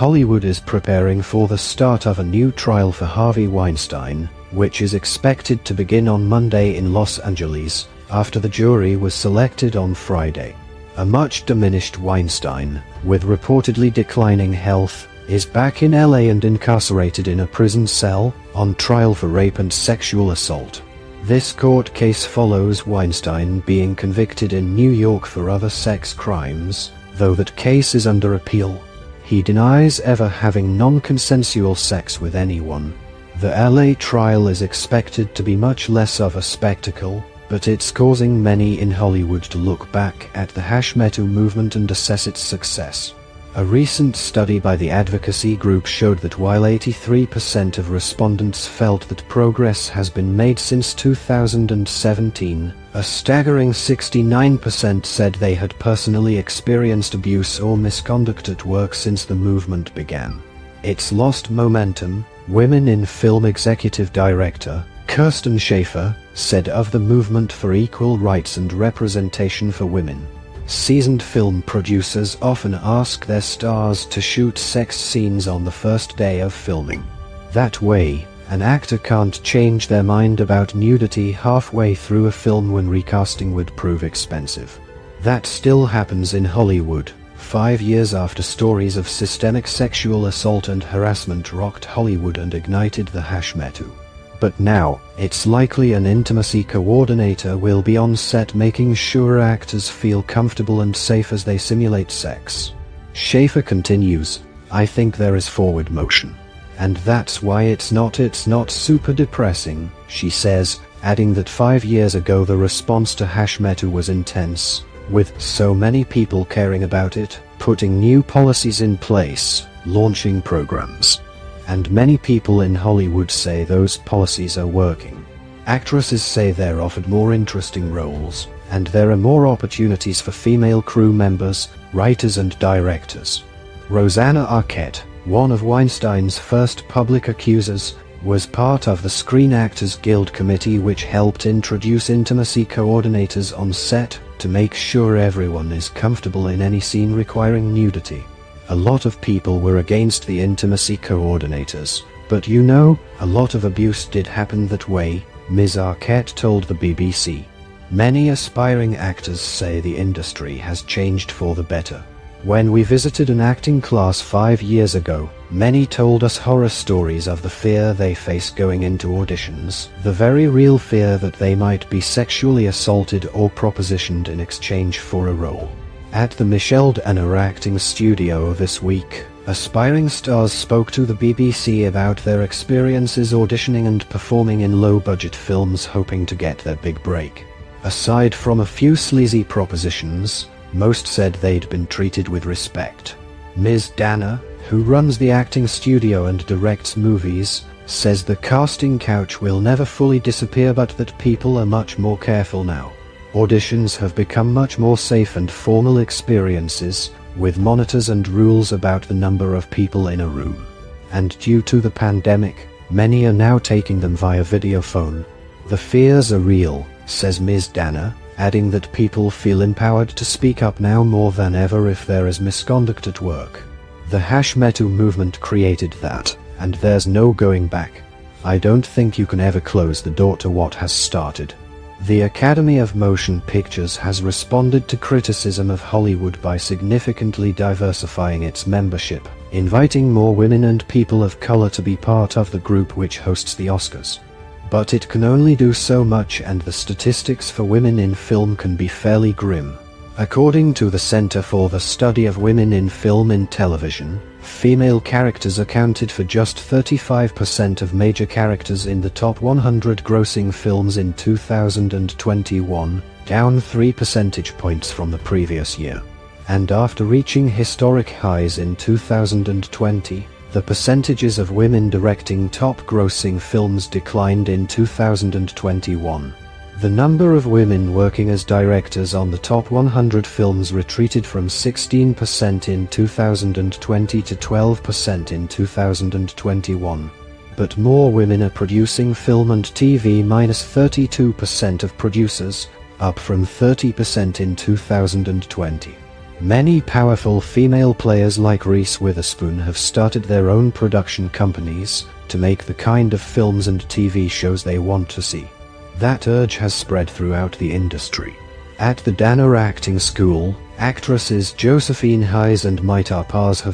Hollywood is preparing for the start of a new trial for Harvey Weinstein, which is expected to begin on Monday in Los Angeles, after the jury was selected on Friday. A much diminished Weinstein, with reportedly declining health, is back in LA and incarcerated in a prison cell, on trial for rape and sexual assault. This court case follows Weinstein being convicted in New York for other sex crimes, though that case is under appeal. He denies ever having non-consensual sex with anyone. The LA trial is expected to be much less of a spectacle, but it's causing many in Hollywood to look back at the MeToo movement and assess its success. A recent study by the advocacy group showed that while 83% of respondents felt that progress has been made since 2017, a staggering 69% said they had personally experienced abuse or misconduct at work since the movement began. It's lost momentum, Women in Film executive director, Kirsten Schaefer, said of the movement for equal rights and representation for women. Seasoned film producers often ask their stars to shoot sex scenes on the first day of filming. That way, an actor can't change their mind about nudity halfway through a film when recasting would prove expensive. That still happens in Hollywood, 5 years after stories of systemic sexual assault and harassment rocked Hollywood and ignited the MeToo. But now, it's likely an intimacy coordinator will be on set making sure actors feel comfortable and safe as they simulate sex. Schaefer continues, "I think there is forward motion. And that's why it's not super depressing," she says, adding that 5 years ago the response to MeToo was intense, with so many people caring about it, putting new policies in place, launching programs. And many people in Hollywood say those policies are working. Actresses say they're offered more interesting roles, and there are more opportunities for female crew members, writers and directors. Rosanna Arquette, one of Weinstein's first public accusers, was part of the Screen Actors Guild committee which helped introduce intimacy coordinators on set to make sure everyone is comfortable in any scene requiring nudity. A lot of people were against the intimacy coordinators, but a lot of abuse did happen that way, Ms. Arquette told the BBC. Many aspiring actors say the industry has changed for the better. When we visited an acting class 5 years ago, many told us horror stories of the fear they face going into auditions, the very real fear that they might be sexually assaulted or propositioned in exchange for a role. At the Michelle Danner acting studio this week, aspiring stars spoke to the BBC about their experiences auditioning and performing in low-budget films hoping to get their big break. Aside from a few sleazy propositions, most said they'd been treated with respect. Ms. Danner, who runs the acting studio and directs movies, says the casting couch will never fully disappear but that people are much more careful now. Auditions have become much more safe and formal experiences, with monitors and rules about the number of people in a room. And due to the pandemic, many are now taking them via videophone. The fears are real, says Ms. Danner, adding that people feel empowered to speak up now more than ever if there is misconduct at work. The MeToo movement created that, and there's no going back. I don't think you can ever close the door to what has started. The Academy of Motion Pictures has responded to criticism of Hollywood by significantly diversifying its membership, inviting more women and people of color to be part of the group which hosts the Oscars. But it can only do so much, and the statistics for women in film can be fairly grim. According to the Center for the Study of Women in Film and Television, female characters accounted for just 35% of major characters in the top 100 grossing films in 2021, down 3 percentage points from the previous year. And after reaching historic highs in 2020, the percentages of women directing top grossing films declined in 2021. The number of women working as directors on the top 100 films retreated from 16% in 2020 to 12% in 2021. But more women are producing film and TV, -32% of producers, up from 30% in 2020. Many powerful female players like Reese Witherspoon have started their own production companies to make the kind of films and TV shows they want to see. That urge has spread throughout the industry. At the Dana Acting School, actresses Josephine Hayes and Maita Paz have